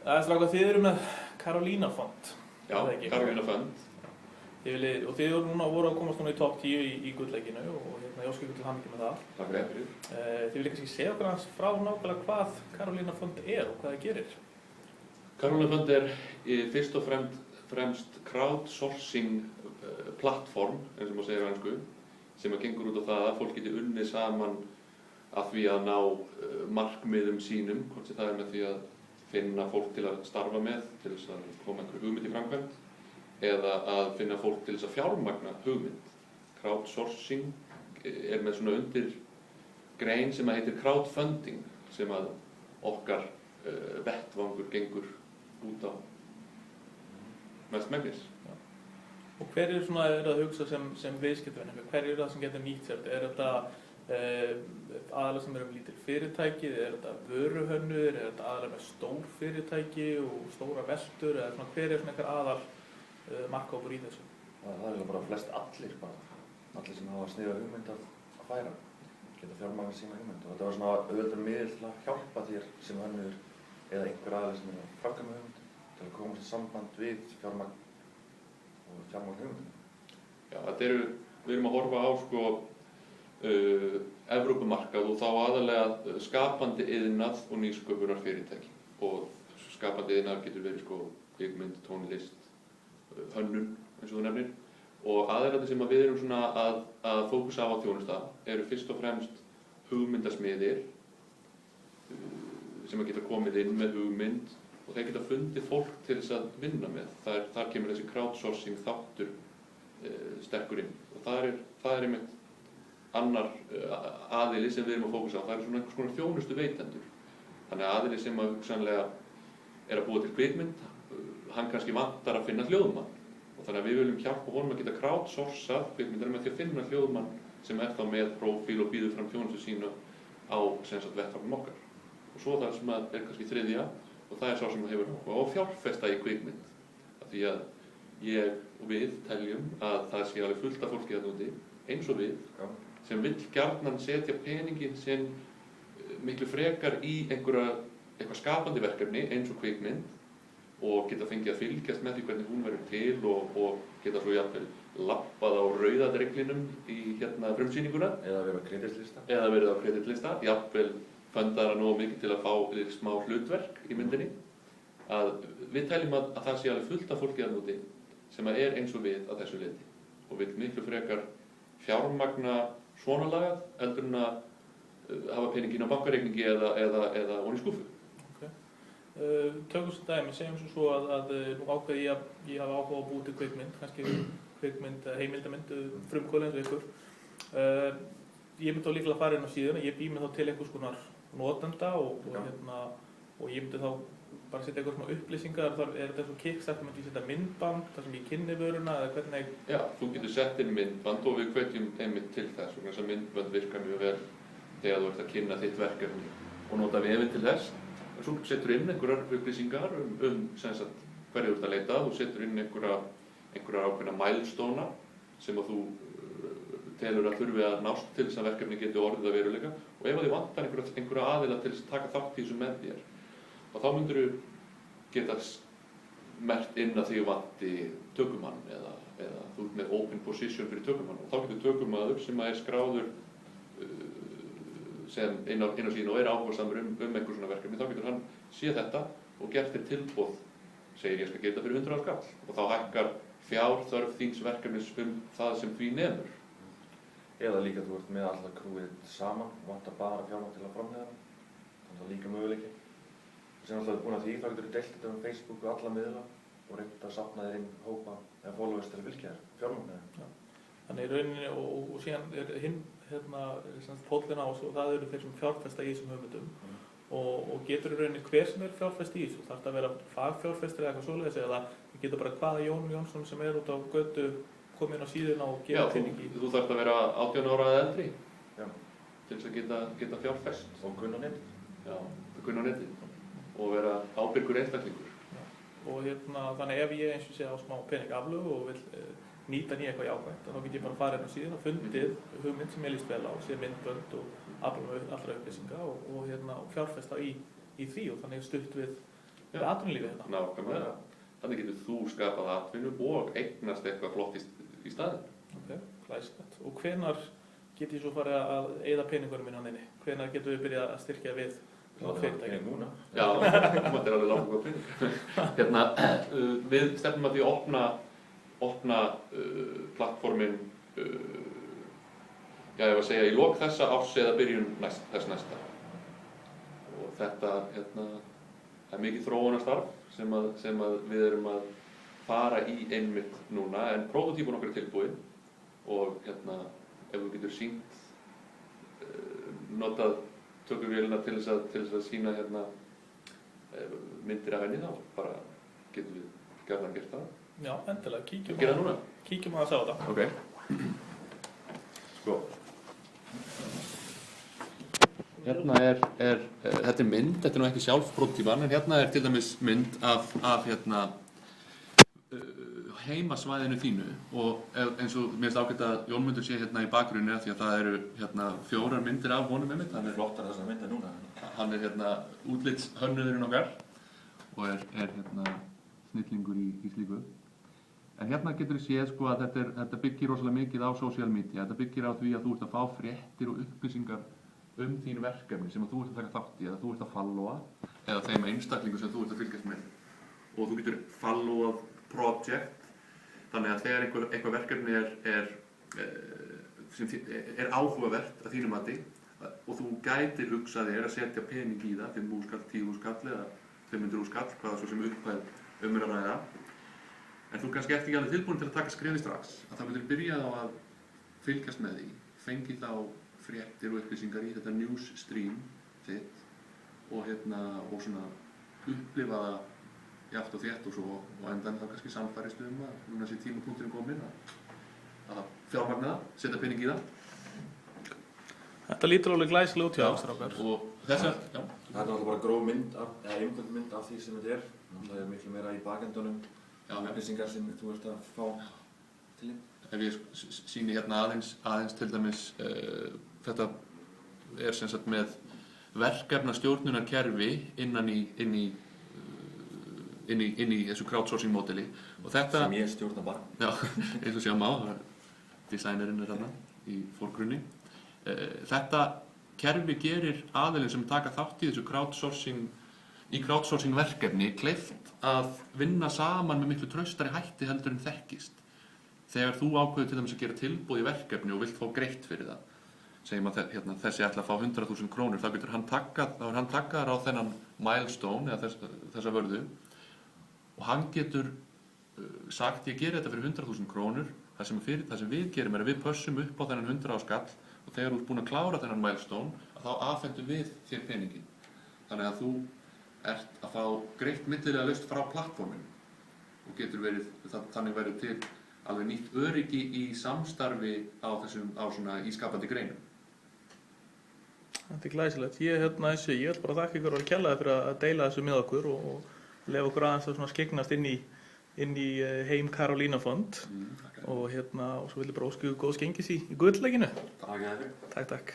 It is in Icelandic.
Það er strákar, þið eru með Carolina Fund. Já, Carolina Fund. Og þið voru að komast núna í top 10 í gullleikinu og ég óska ykkur til hamingju með það. Takk fyrir. Þið viljið kannski segja okkur aðeins frá nákvæmlega hvað Carolina Fund er og hvað það gerir? Carolina Fund er fyrst og fremst crowdsourcing plattform, eins og maður segir á ensku, sem gengur út á það að fólk geti unnið saman að því að ná markmiðum sínum, hvort sem það er með því að finna fólk til að starfa með, til þess að koma einhverju hugmynd í framkvæmd, eða að finna fólk til þess að fjármagna hugmynd. Crowdsourcing er með svona undir grein sem heitir crowdfunding, sem að okkar vettvangur gengur út á mestmegnis. Og hver er að hugsa sem viðskiptavinur? Hver það sem getur nýtt sér? Er þetta aðalega sem lítil fyrirtæki, er þetta vöruhönnur, er þetta aðalega með stór fyrirtæki og stóra veltur, eða svona, hver svona einhver aðal markhópur í þessu? Það er bara flest allir sem hafa sniða hugmynd að færa, geta fjármagna sína hugmynd, og þetta var svona auðveldur miðill til að hjálpa þér sem hönnur eða einhver aðeins sem er að framkvæma hugmynd til að komast í samband við fjármagn og fjármagn hugmynd. Já, við erum að horfa á Evrópumarkað og þá aðalega skapandi iðnað og nýsköpunar fyrirtæki. Og skapandi iðnað getur verið kvikmynd, tónlist, hönnun, eins og þú nefnir. Og aðalega sem við erum svona að fókusa á þjónusta eru fyrst og fremst hugmyndasmiðir sem að geta komið inn með hugmynd og þeir geta fundið fólk til þess að vinna með. Þar kemur þessi crowdsourcing þáttur sterkur inn. Og það er einmitt annar aðili sem við erum að fókusa á, það eru svona einhvers konar þjónustu veitendur. Þannig að aðili sem að hugsanlega er að búa til kvikmynd, hann kannski vantar að finna hljóðmann. Og þannig að við viljum hjálpa honum að geta crowdsourca kvikmyndina með því að finna hljóðmann sem er þá með prófíl og býður fram þjónustu sína á vettvangnum okkar. Og svo það sem er kannski þriðja, og það er sá sem hefur áhuga á fjárfesta í kvikmynd. Af því að ég og við teljum að það sé alveg fullt af fólki þarna úti, eins og við, sem vill gjarnan setja peninginn sinn miklu frekar í eitthvað skapandi verkefni eins og kvikmynd og geta fengið að fylgjast með því hvernig hún verður til og geta svo jafnvel lappað á rauðadreglinum í frumsýninguna. Eða verið á kreditlista. Eða verið á kreditlista, jafnvel fundara nógu mikið til að fá smá hlutverk í myndinni. Að við teljum að það sé alveg fullt af fólki þarna úti sem er eins og við að þessu leyti og vill miklu frekar fjármagna svona lagað heldur en að hafa peningin á bankareikningi eða ofan í skúffu. Tökum sem dæmi, segjum svo að nú ákveði ég hafa áhuga á að búa til kvikmynd, kannski kvikmynd, heimildamynd, frumkvöld eins og ykkur. Ég myndi þá líklega að fara inn á síðuna, ég bý mig þá til einhvers konar notenda og ég myndi þá bara setja eitthvað svona upplýsingar, er þetta eins og Kickstarter, myndi ég setja myndband, þar sem ég kynni vöruna eða hvernig? Já, þú getur sett inn myndband og við hvetjum einmitt til þess og þess að myndband virkar mjög vel þegar þú ert að kynna þitt verkefni og nota vefinn til þess. En svo setur inn einhverjar upplýsingar hverju þú ert að leita, þú setur inn einhverjar ákveðna milestóna sem að þú telur að þurfi að nást til þess að verkefni geti orðið að veruleika og ef þið vantar einhverja aðila til þess að taka þátt í þessu með þér og þá myndir þú geta merkt inn að þig vanti tökumann eða þú ert með open position fyrir tökumann og þá getur tökumaður sem er skráður sem inn á sínu og er áhugasamur einhver svona verkefni, þá getur hann séð þetta og gert þér tilboð, segir ég skal geta fyrir 100 skall og þá hækkar fjárþörf þíns verkefnis það sem því nemur. Eða líka þú ert með allar krúið saman og vantar bara fjármagn til að framleiða hann, þannig að það er líka möguleiki. Sem alltaf búin að því þá getur þú deilt þetta Facebook og alla miðla og reynt að safna þér inn hópa eða followers til að fylgja þér, fjármagna þér. Þannig í rauninni og síðan er hinn póllinn á þessu og það eru þeir sem fjárfesta í þessum hugmyndum og getur í rauninni hver sem er fjárfest í þessu. Þarf það að vera fagfjárfestir eða eitthvað svoleiðis eða getur bara hvaða Jón Jónsson sem er út á götu komið inn á síðuna og gefa peningi. Já, þú þarft að vera 18 ára eða eldri til þess að geta fjárfest. Og kunna netið. Já, kunna netið og vera ábyrgur einstaklingur. Og þannig ef ég eins og sé á smá peningaflögu og vil nýta nýja eitthvað jákvæmt, þá get ég bara farið inn á síðan og fundið hugmynd sem ég líst vel á, sér myndbönd og afla allra upplýsinga og fjárfesta í því og þannig stutt við við atvinnulífið þetta. Nákvæmlega. Þannig getur þú skapað atvinnu og eignast eitthvað flott í staðinn. Ok, glæsilegt. Og hvenær get ég svo farið að eyða peningunum minn hann inni? Hvenær getum við byrjað að styrkja við fyrirtæki? Núna. Já, þetta er alveg langt góð pening. Við stefnum að því að opna plattformin, ég var að segja í lok þessa árs eða byrjun þess næsta. Og þetta, það er mikið þróunarstarf sem að við erum að fara í einmitt núna, en prótótípun okkar er tilbúin og ef við getum sýnt, notað tökuvélina til þess að sýna myndir af henni, þá bara getum við gjarnan gert það. Já, endilega, kíkjum að sjá þetta. Ok. Sko. Hérna þetta er mynd, þetta er nú ekki sjálf prótótípan, en hérna er til dæmis mynd af heimasvæðinu þínu og eins og mér finnst ágætt að Jónmundur sé hérna í bakgrunni af því að það eru 4 myndir af honum einmitt. Það er flottar þessar myndir núna. Hann er útlitshönnuðurinn okkar og er snillingur í slíku. En hérna getur við séð sko að þetta byggir rosalega mikið á social media. Þetta byggir á því að þú ert að fá fréttir og upplýsingar þín verkefni sem að þú ert að taka þátt í eða þú ert að followa eða þeim einstaklingu sem þú ert að fylgjast með. Og þú getur followað project, þannig að þegar eitthvað verkefni er áhugavert að þínu mati og þú gætir hugsað þér að setja pening í það, 5.000 skall, 10.000 skall eða 500.000 skall, hvaða svo sem upphæð er að ræða. En þú kannski ert ekki alveg tilbúin til að taka skrefið strax, að það getur byrjað á að fylgjast með því, fengi þá fréttir og upplýsingar í þetta news stream þitt og svona upplifa það jafnt og þétt og svo og endan þá kannski sannfærist að núna sé tímapunkturinn kominn að fjármagna það, setja pening í það. Þetta lítur alveg glæsilega út hjá strákar. Og þessar, já. Það er náttúrulega bara gróf mynd, eða einhvern mynd af því sem þetta er. Það er miklu meira í bakendunum, upplýsingar sem þú ert að fá til þín. Ef ég sýni hérna aðeins til dæmis, þetta er sem sagt með verkefnastjórnunarkerfi inn í þessu crowdsourcing módeli og þetta sem ég stjórna bara. Já, eins og sjá má, designerinn er þarna í forgrunni. Þetta kerfi gerir aðilinn sem taka þátt í þessu crowdsourcing verkefni kleift að vinna saman með miklu traustari hætti heldur en þekkist. Þegar þú ákveður til dæmis að gera tilboð í verkefni og vilt fá greitt fyrir það, segjum að þessi ætla að fá 100.000 krónur, þá getur hann takkað á þennan milestone eða þessa vörðu og hann getur sagt ég geri þetta fyrir 100.000 krónur, það sem við gerum er að við pössum upp á þennan 100 skall og þegar þú ert búin að klára þennan milestone þá afhentum við þér peningin. Þannig að þú ert að fá greitt millilega laust frá plattforminu og getur þannig verið til alveg nýtt öryggi í samstarfi í skapandi greinum. Þetta er glæsilegt. Ég vil bara þakka ykkur og kærlega fyrir að deila þessu með okkur og leyfa okkur aðeins að skyggnast inn í heim Karolína Fond og svo vil ég bara óska ykkur góðs gengis í gullleikinu. Takk. Takk.